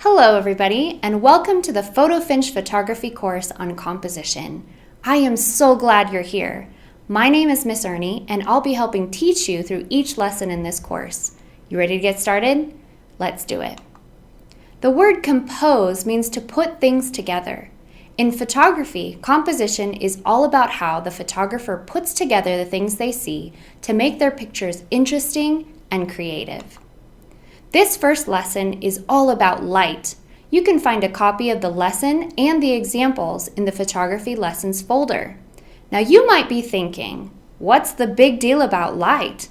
Hello everybody, and welcome to the PhotoFinch photography course on composition. I am so glad you're here. My name is Miss Ernie, and I'll be helping teach you through each lesson in this course. You ready to get started? Let's do it. The word compose means to put things together. In photography, composition is all about how the photographer puts together the things they see to make their pictures interesting and creative. This first lesson is all about light. You can find a copy of the lesson and the examples in the photography lessons folder. Now you might be thinking, what's the big deal about light?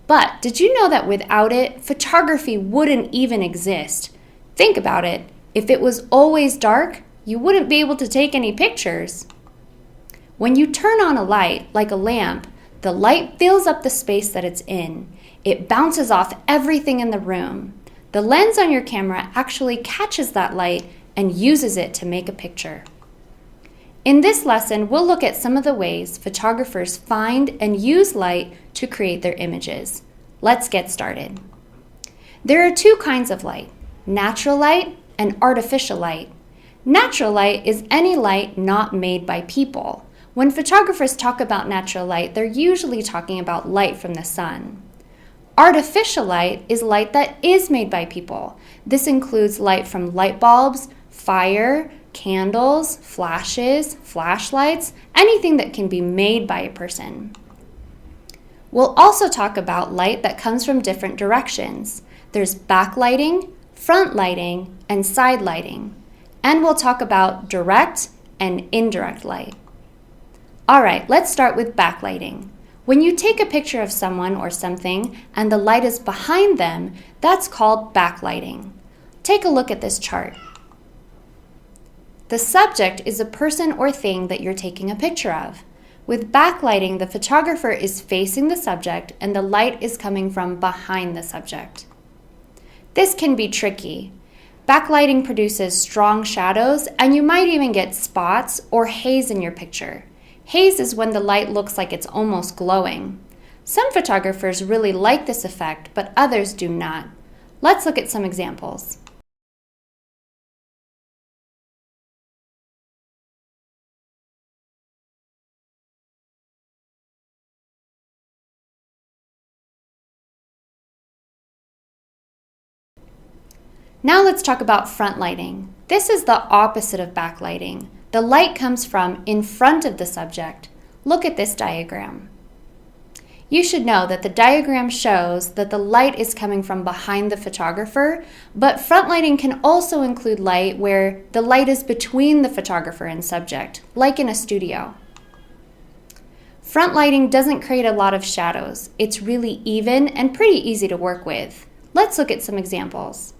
But did you know that without it, photography wouldn't even exist? Think about it. If it was always dark, you wouldn't be able to take any pictures. When you turn on a light, like a lamp, the light fills up the space that it's in. It bounces off everything in the room. The lens on your camera actually catches that light and uses it to make a picture. In this lesson, we'll look at some of the ways photographers find and use light to create their images. Let's get started. There are two kinds of light, natural light and artificial light. Natural light is any light not made by people. When photographers talk about natural light, they're usually talking about light from the sun. Artificial light is light that is made by people. This includes light from light bulbs, fire, candles, flashes, flashlights, anything that can be made by a person. We'll also talk about light that comes from different directions. There's backlighting, front lighting, and side lighting. And we'll talk about direct and indirect light. All right, let's start with backlighting. When you take a picture of someone or something and the light is behind them, that's called backlighting. Take a look at this chart. The subject is a person or thing that you're taking a picture of. With backlighting, the photographer is facing the subject and the light is coming from behind the subject. This can be tricky. Backlighting produces strong shadows, and you might even get spots or haze in your picture. Haze is when the light looks like it's almost glowing. Some photographers really like this effect, but others do not. Let's look at some examples. Now let's talk about front lighting. This is the opposite of backlighting. The light comes from in front of the subject. Look at this diagram. You should know that the diagram shows that the light is coming from behind the photographer, but front lighting can also include light where the light is between the photographer and subject, like in a studio. Front lighting doesn't create a lot of shadows. It's really even and pretty easy to work with. Let's look at some examples.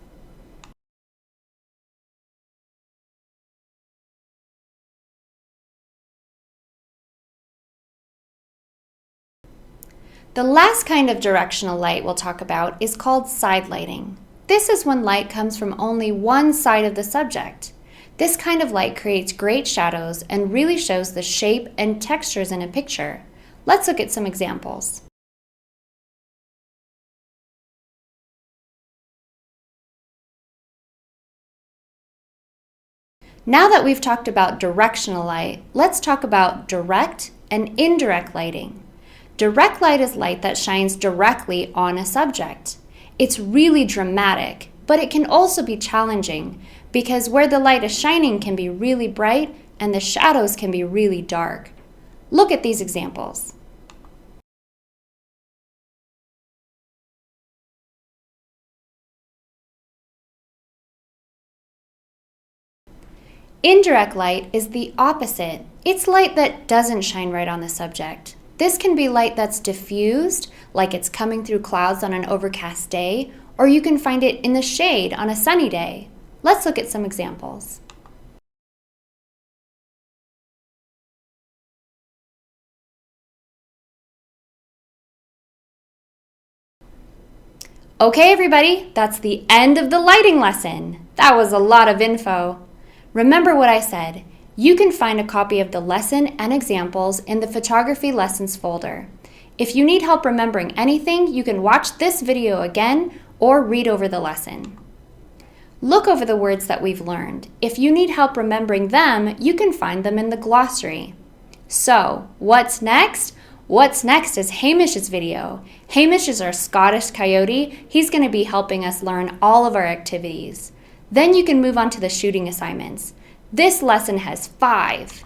The last kind of directional light we'll talk about is called side lighting. This is when light comes from only one side of the subject. This kind of light creates great shadows and really shows the shape and textures in a picture. Let's look at some examples. Now that we've talked about directional light, let's talk about direct and indirect lighting. Direct light is light that shines directly on a subject. It's really dramatic, but it can also be challenging because where the light is shining can be really bright and the shadows can be really dark. Look at these examples. Indirect light is the opposite. It's light that doesn't shine right on the subject. This can be light that's diffused, like it's coming through clouds on an overcast day, or you can find it in the shade on a sunny day. Let's look at some examples. Okay, everybody, that's the end of the lighting lesson. That was a lot of info. Remember what I said. You can find a copy of the lesson and examples in the photography lessons folder. If you need help remembering anything, you can watch this video again or read over the lesson. Look over the words that we've learned. If you need help remembering them, you can find them in the glossary. So, what's next? What's next is Hamish's video. Hamish is our Scottish coyote. He's going to be helping us learn all of our activities. Then you can move on to the shooting assignments. This lesson has 5.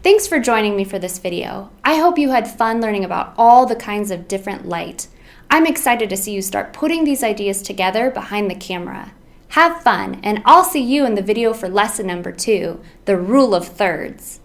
Thanks for joining me for this video. I hope you had fun learning about all the kinds of different light. I'm excited to see you start putting these ideas together behind the camera. Have fun, and I'll see you in the video for lesson number 2, the rule of thirds.